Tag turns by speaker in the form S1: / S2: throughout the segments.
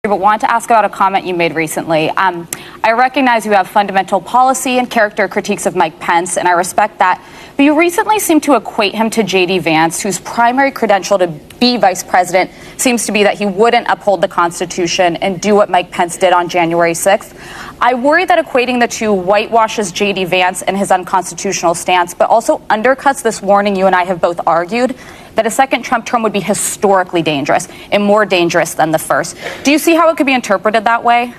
S1: but wanted to ask about a comment you made recently. I recognize you have fundamental policy and character critiques of Mike Pence, and I respect that. But you recently seem to equate him to J.D. Vance, whose primary credential to be vice president seems to be that he wouldn't uphold the Constitution and do what Mike Pence did on January 6th. I worry that equating the two whitewashes J.D. Vance and his unconstitutional stance, but also undercuts this warning you and I have both argued that a second Trump term would be historically dangerous and more dangerous than the first. Do you see how it could be interpreted that way?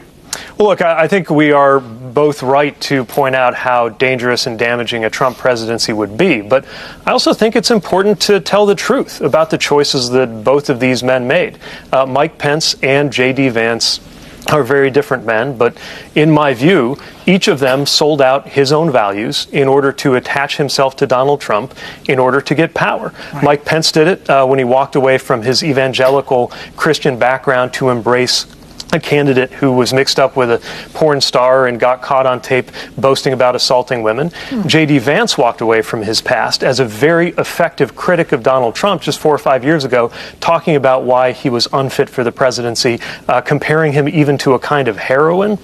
S2: Well, look, I think we are both right to point out how dangerous and damaging a Trump presidency would be. But I also think it's important to tell the truth about the choices that both of these men made. Mike Pence and J.D. Vance are very different men, but in my view, each of them sold out his own values in order to attach himself to Donald Trump in order to get power. Right. Mike Pence did it when he walked away from his evangelical Christian background to embrace a candidate who was mixed up with a porn star and got caught on tape boasting about assaulting women. J.D. Vance walked away from his past as a very effective critic of Donald Trump just 4 or 5 years ago, talking about why he was unfit for the presidency, comparing him even to a kind of heroin.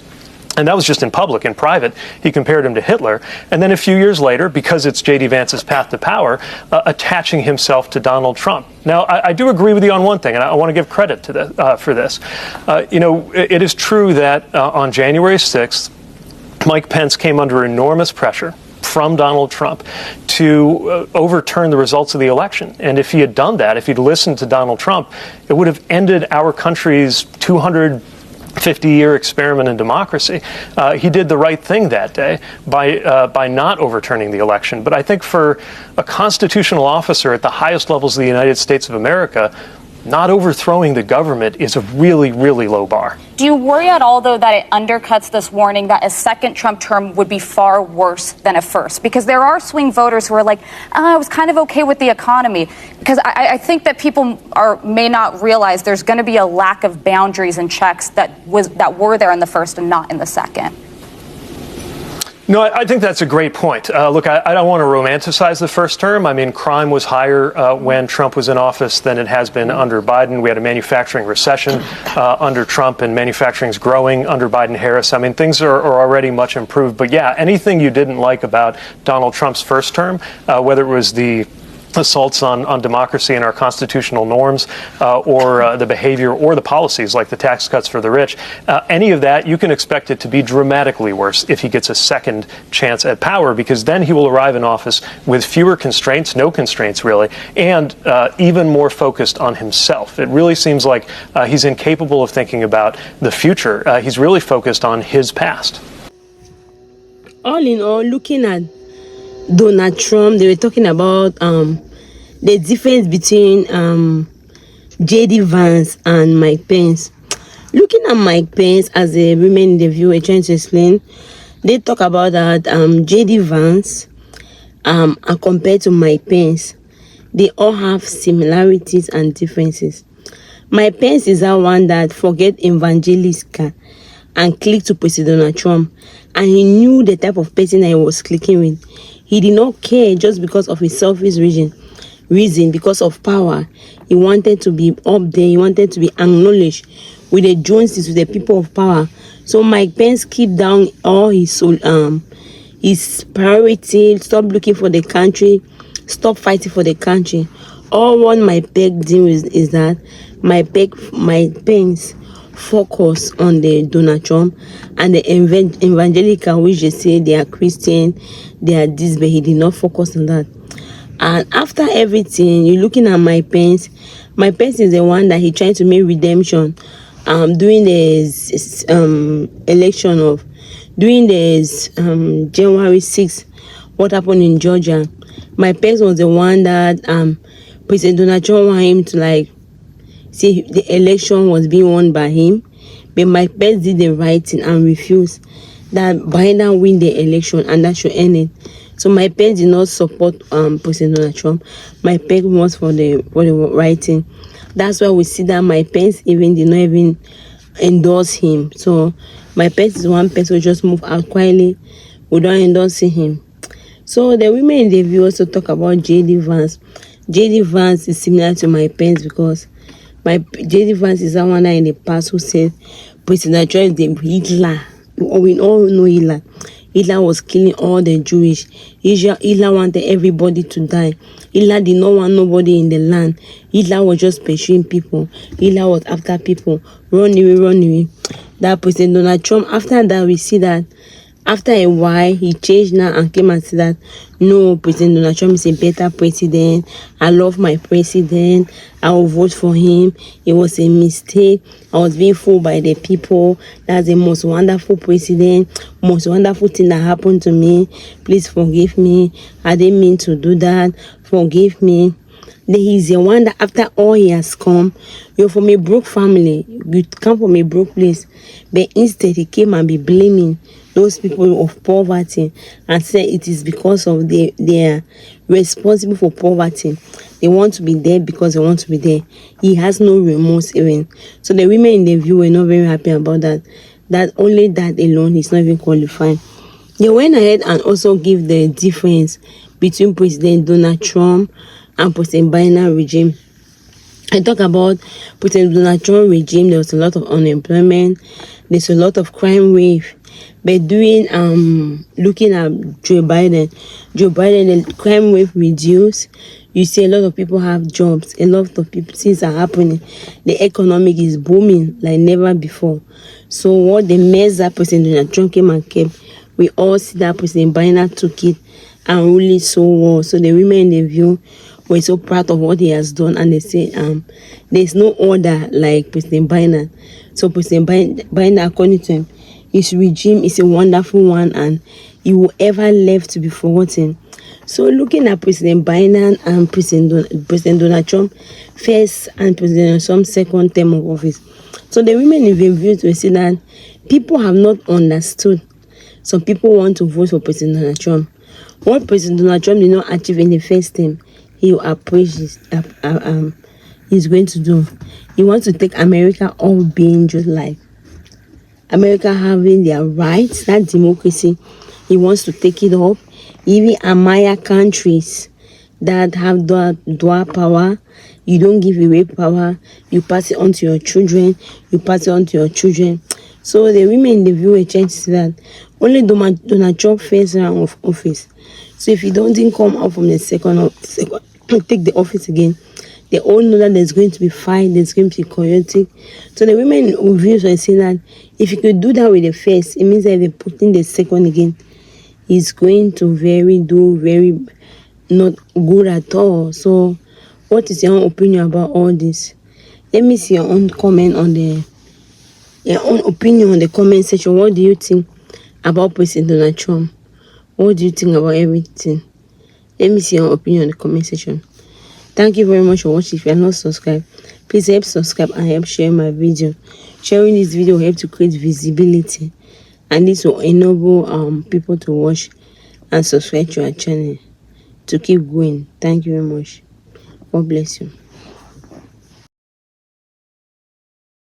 S2: And that was just in public. In private, he compared him to Hitler. And then a few years later, because it's J.D. Vance's path to power, attaching himself to Donald Trump. Now, I do agree with you on one thing, and I want to give credit to for this. It is true that on January 6th, Mike Pence came under enormous pressure from Donald Trump to overturn the results of the election. And if he had done that, if he'd listened to Donald Trump, it would have ended our country's 250-year experiment in democracy. He did the right thing that day by not overturning the election. But I think for a constitutional officer at the highest levels of the United States of America, not overthrowing the government is a really, really low bar.
S1: Do you worry at all, though, that it undercuts this warning that a second Trump term would be far worse than a first? Because there are swing voters who are like, I was kind of okay with the economy. Because I think that people may not realize there's going to be a lack of boundaries and checks that were there in the first and not in the second.
S2: No, I think that's a great point. Look, I don't want to romanticize the first term. I mean, crime was higher when Trump was in office than it has been under Biden. We had a manufacturing recession under Trump, and manufacturing's growing under Biden-Harris. I mean, things are already much improved. But yeah, anything you didn't like about Donald Trump's first term, whether it was the assaults on democracy and our constitutional norms, or the behavior or the policies like the tax cuts for the rich, any of that, you can expect it to be dramatically worse if he gets a second chance at power, because then he will arrive in office with fewer constraints, no constraints really, and even more focused on himself. It really seems like he's incapable of thinking about the future. He's really focused on his past.
S3: All in all, looking at Donald Trump, they were talking about the difference between J.D. Vance and Mike Pence. Looking at Mike Pence as a women in the view were trying to explain, they talk about that J.D. Vance compared to Mike Pence, they all have similarities and differences. Mike Pence is that one that forget evangelical and click to President Donald Trump, and he knew the type of person that he was clicking with. He did not care just because of his selfish reason, because of power. He wanted to be up there. He wanted to be acknowledged with the Joneses, with the people of power. So Mike Pence keep down all his priority, stop looking for the country, stop fighting for the country. All what Mike Pence did is that Mike Pence focus on the Donald Trump and the evangelical, which they say they are Christian, they are this, but he did not focus on that. And after everything, you're looking at Mike Pence. Mike Pence is the one that he trying to make redemption, doing this election of, doing this January 6th, what happened in Georgia. Mike Pence was the one that President Donald Trump wanted him to see the election was being won by him, but Mike Pence did the right thing and refused that Biden win the election, and that should end it. So Mike Pence did not support President Donald Trump. Mike Pence was for the right thing. That's why we see that Mike Pence did not endorse him. So Mike Pence is one person who just move out quietly. We don't endorse him. So the women in the view also talk about J.D. Vance. J.D. Vance is similar to Mike Pence because My JD Vance is someone in the past who said President Trump is the Hitler. We all know Hitler. Hitler was killing all the Jewish. Hitler wanted everybody to die. Hitler did not want nobody in the land. Hitler was just pursuing people. Hitler was after people. Run away, run away. That President Donald Trump, after that, we see that after a while, he changed now and came and said that, no, President Donald Trump is a better president. I love my president. I will vote for him. It was a mistake. I was being fooled by the people. That's the most wonderful president, most wonderful thing that happened to me. Please forgive me. I didn't mean to do that. Forgive me. Then he's the one that after all he has come, you're from a broke family. You come from a broke place. But instead, he came and be blaming those people of poverty and say it is because of they are responsible for poverty. They want to be there because they want to be there. He has no remorse even. So the women in the view were not very happy about that. That only that alone is not even qualified. They went ahead and also give the difference between President Donald Trump and President Biden regime. I talk about President Donald Trump regime. There was a lot of unemployment. There's a lot of crime wave. But looking at Joe Biden, the crime wave reduced. You see a lot of people have jobs. A lot of people, things are happening. The economic is booming like never before. So what the mess that President Donald Trump came and kept, we all see that President Biden took it and really so well. So the women in the view were so proud of what he has done, and they say there's no order like President Biden. So President Biden, according to him, his regime is a wonderful one and he will ever live to be forgotten. So looking at President Biden and President Donald Trump first and President Trump's second term of office. So the women in the view will say that people have not understood. Some people want to vote for President Donald Trump. What President Donald Trump did not achieve in the first term, he will approach he's going to do. He wants to take America all being just like America having their rights, that democracy. He wants to take it up. Even admire countries that have dual power. You don't give away power. You pass it on to your children. You pass it on to your children. So the women in the view were trying to say that only Donald Trump first round of office. So if he doesn't come out from the second take the office again, they all know that there's going to be fight, there's going to be chaotic. So the women in views were saying that if you could do that with the first, it means that if they put in the second again, he's going to do very not good at all. So what is your own opinion about all this? Let me see your own comment on your own opinion on the comment section. What do you think about President Donald Trump? What do you think about everything? Let me see your opinion in the comment section. Thank you very much for watching. If you are not subscribed, please help subscribe and help share my video. Sharing this video will help to create visibility, and this will enable people to watch and subscribe to our channel to keep going. Thank you very much. God bless you.